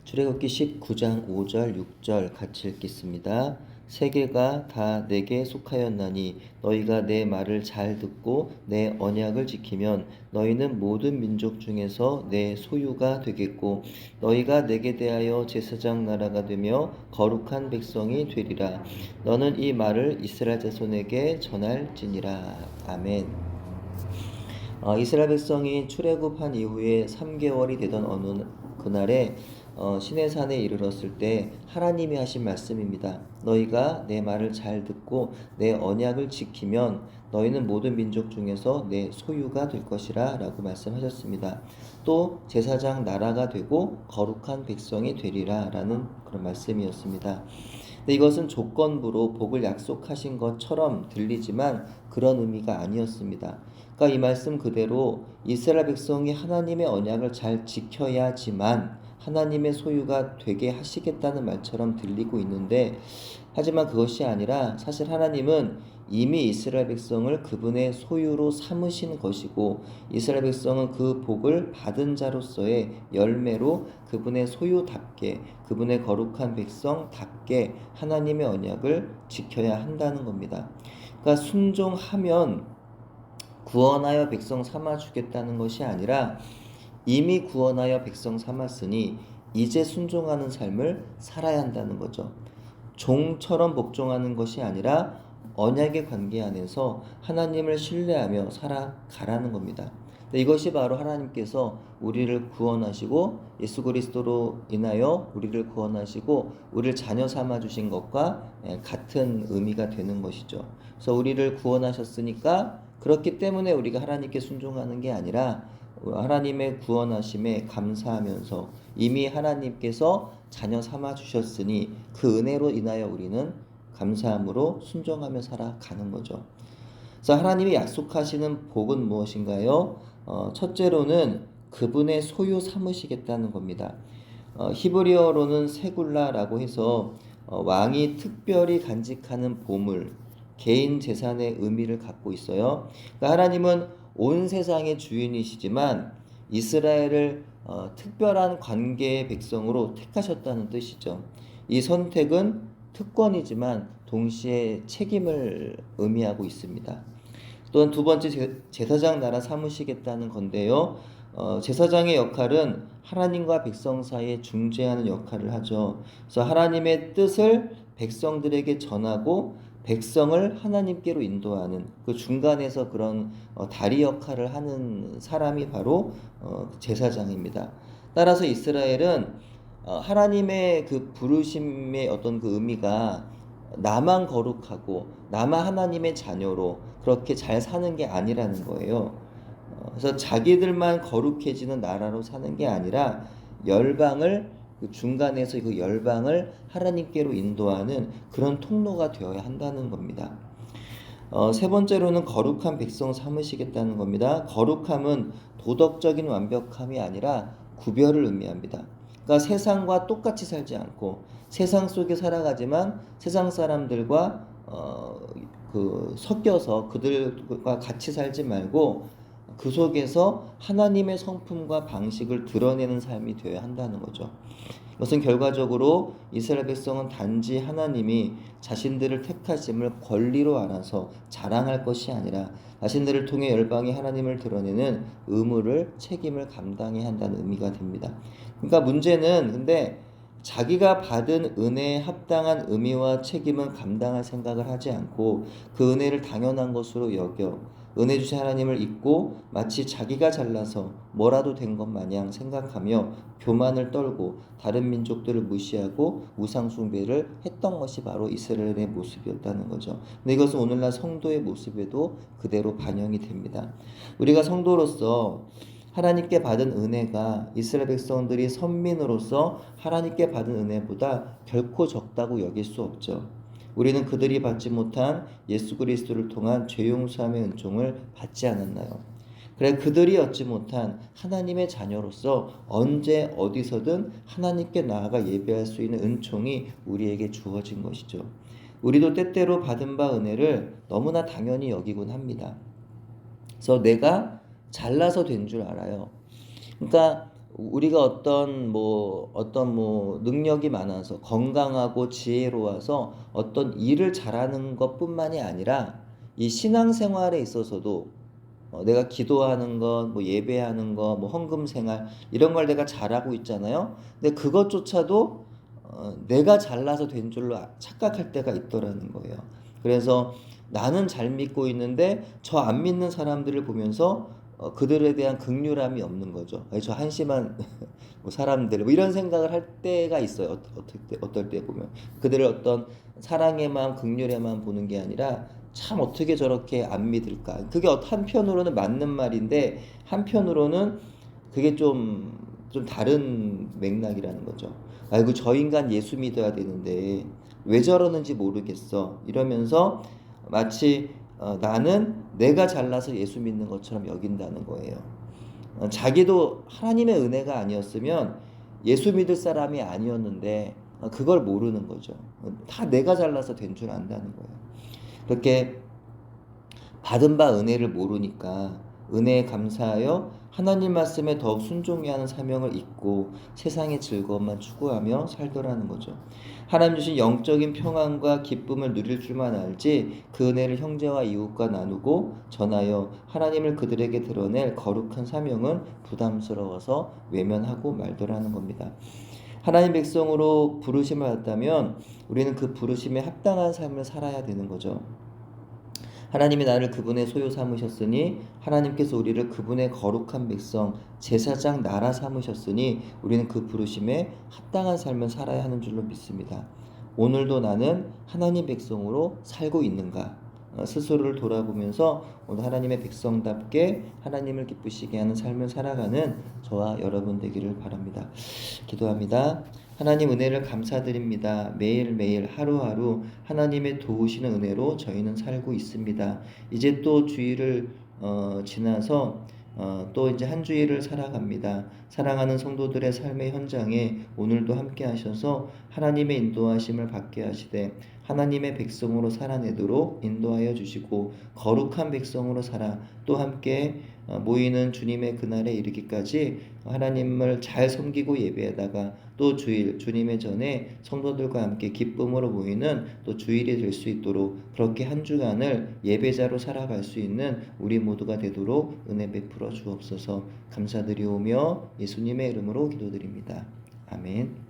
출애굽기 19장 5절 6절 같이 읽겠습니다. 세계가 다 내게 속하였나니 너희가 내 말을 잘 듣고 내 언약을 지키면 너희는 모든 민족 중에서 내 소유가 되겠고 너희가 내게 대하여 제사장 나라가 되며 거룩한 백성이 되리라. 너는 이 말을 이스라엘 자손에게 전할지니라. 아멘. 이스라엘 백성이 출애굽한 이후에 3개월이 되던 어느 그날에 시내산에 이르렀을 때 하나님이 하신 말씀입니다. 너희가 내 말을 잘 듣고 내 언약을 지키면 너희는 모든 민족 중에서 내 소유가 될 것이라 라고 말씀하셨습니다. 또 제사장 나라가 되고 거룩한 백성이 되리라 라는 그런 말씀이었습니다. 근데 이것은 조건부로 복을 약속하신 것처럼 들리지만 그런 의미가 아니었습니다. 그러니까 이 말씀 그대로 이스라엘 백성이 하나님의 언약을 잘 지켜야지만 하나님의 소유가 되게 하시겠다는 말처럼 들리고 있는데, 하지만 그것이 아니라 사실 하나님은 이미 이스라엘 백성을 그분의 소유로 삼으신 것이고 이스라엘 백성은 그 복을 받은 자로서의 열매로 그분의 소유답게 그분의 거룩한 백성답게 하나님의 언약을 지켜야 한다는 겁니다. 그러니까 순종하면 구원하여 백성 삼아 주겠다는 것이 아니라 이미 구원하여 백성 삼았으니 이제 순종하는 삶을 살아야 한다는 거죠. 종처럼 복종하는 것이 아니라 언약의 관계 안에서 하나님을 신뢰하며 살아가라는 겁니다. 이것이 바로 하나님께서 우리를 구원하시고 예수 그리스도로 인하여 우리를 구원하시고 우리를 자녀 삼아 주신 것과 같은 의미가 되는 것이죠. 그래서 우리를 구원하셨으니까 그렇기 때문에 우리가 하나님께 순종하는 게 아니라 하나님의 구원하심에 감사하면서 이미 하나님께서 자녀 삼아 주셨으니 그 은혜로 인하여 우리는 감사함으로 순종하며 살아가는 거죠. 그래서 하나님이 약속하시는 복은 무엇인가요? 첫째로는 그분의 소유 삼으시겠다는 겁니다. 히브리어로는 세굴라라고 해서 왕이 특별히 간직하는 보물, 개인 재산의 의미를 갖고 있어요. 그러니까 하나님은 온 세상의 주인이시지만 이스라엘을 특별한 관계의 백성으로 택하셨다는 뜻이죠. 이 선택은 특권이지만 동시에 책임을 의미하고 있습니다. 또한 두 번째 제사장 나라 삼으시겠다는 건데요. 제사장의 역할은 하나님과 백성 사이에 중재하는 역할을 하죠. 그래서 하나님의 뜻을 백성들에게 전하고 백성을 하나님께로 인도하는 그 중간에서 그런 다리 역할을 하는 사람이 바로 제사장입니다. 따라서 이스라엘은 하나님의 그 부르심의 어떤 그 의미가 나만 거룩하고 나만 하나님의 자녀로 그렇게 잘 사는 게 아니라는 거예요. 그래서 자기들만 거룩해지는 나라로 사는 게 아니라 열방을 그 중간에서 그 열방을 하나님께로 인도하는 그런 통로가 되어야 한다는 겁니다. 세 번째로는 거룩한 백성 삼으시겠다는 겁니다. 거룩함은 도덕적인 완벽함이 아니라 구별을 의미합니다. 그러니까 세상과 똑같이 살지 않고 세상 속에 살아가지만 세상 사람들과 섞여서 그들과 같이 살지 말고 그 속에서 하나님의 성품과 방식을 드러내는 삶이 되어야 한다는 거죠. 이것은 결과적으로 이스라엘 백성은 단지 하나님이 자신들을 택하심을 권리로 알아서 자랑할 것이 아니라 자신들을 통해 열방이 하나님을 드러내는 의무를 책임을 감당해야 한다는 의미가 됩니다. 그러니까 문제는 근데 자기가 받은 은혜에 합당한 의미와 책임은 감당할 생각을 하지 않고 그 은혜를 당연한 것으로 여겨 은혜 주신 하나님을 잊고 마치 자기가 잘나서 뭐라도 된 것 마냥 생각하며 교만을 떨고 다른 민족들을 무시하고 우상 숭배를 했던 것이 바로 이스라엘의 모습이었다는 거죠. 근데 이것은 오늘날 성도의 모습에도 그대로 반영이 됩니다. 우리가 성도로서 하나님께 받은 은혜가 이스라엘 백성들이 선민으로서 하나님께 받은 은혜보다 결코 적다고 여길 수 없죠. 우리는 그들이 받지 못한 예수 그리스도를 통한 죄 용서함의 은총을 받지 않았나요? 그래 그들이 얻지 못한 하나님의 자녀로서 언제 어디서든 하나님께 나아가 예배할 수 있는 은총이 우리에게 주어진 것이죠. 우리도 때때로 받은 바 은혜를 너무나 당연히 여기곤 합니다. 그래서 내가 잘나서 된 줄 알아요. 그러니까 우리가 어떤 능력이 많아서 건강하고 지혜로워서 어떤 일을 잘하는 것뿐만이 아니라 이 신앙생활에 있어서도 내가 기도하는 것, 예배하는 것, 헌금 생활 이런 걸 내가 잘하고 있잖아요. 근데 그것조차도 내가 잘나서 된 줄로 착각할 때가 있더라는 거예요. 그래서 나는 잘 믿고 있는데 저 안 믿는 사람들을 보면서 그들에 대한 긍휼함이 없는 거죠. 아니, 저 한심한 사람들 이런 생각을 할 때가 있어요. 어떨 때 보면 그들을 어떤 사랑의 마음, 긍휼의 마음 보는 게 아니라 참 어떻게 저렇게 안 믿을까. 그게 한편으로는 맞는 말인데 한편으로는 그게 좀 다른 맥락이라는 거죠. 아이고 저 인간 예수 믿어야 되는데 왜 저러는지 모르겠어. 이러면서 마치 나는 내가 잘나서 예수 믿는 것처럼 여긴다는 거예요. 자기도 하나님의 은혜가 아니었으면 예수 믿을 사람이 아니었는데 그걸 모르는 거죠. 다 내가 잘나서 된 줄 안다는 거예요. 그렇게 받은 바 은혜를 모르니까 은혜에 감사하여 하나님 말씀에 더욱 순종해야 하는 사명을 잊고 세상의 즐거움만 추구하며 살더라는 거죠. 하나님 주신 영적인 평안과 기쁨을 누릴 줄만 알지 그 은혜를 형제와 이웃과 나누고 전하여 하나님을 그들에게 드러낼 거룩한 사명은 부담스러워서 외면하고 말더라는 겁니다. 하나님 백성으로 부르심을 받았다면 우리는 그 부르심에 합당한 삶을 살아야 되는 거죠. 하나님이 나를 그분의 소유 삼으셨으니 하나님께서 우리를 그분의 거룩한 백성 제사장 나라 삼으셨으니 우리는 그 부르심에 합당한 삶을 살아야 하는 줄로 믿습니다. 오늘도 나는 하나님 백성으로 살고 있는가? 스스로를 돌아보면서 오늘 하나님의 백성답게 하나님을 기쁘시게 하는 삶을 살아가는 저와 여러분 되기를 바랍니다. 기도합니다. 하나님 은혜를 감사드립니다. 매일매일 하루하루 하나님의 도우시는 은혜로 저희는 살고 있습니다. 이제 또 주일을 지나서 또 이제 한 주일을 살아갑니다. 사랑하는 성도들의 삶의 현장에 오늘도 함께 하셔서 하나님의 인도하심을 받게 하시되 하나님의 백성으로 살아내도록 인도하여 주시고 거룩한 백성으로 살아 또 함께 모이는 주님의 그날에 이르기까지 하나님을 잘 섬기고 예배하다가 또 주일 주님의 전에 성도들과 함께 기쁨으로 모이는 또 주일이 될 수 있도록 그렇게 한 주간을 예배자로 살아갈 수 있는 우리 모두가 되도록 은혜 베풀어 주옵소서. 감사드리오며 예수님의 이름으로 기도드립니다. 아멘.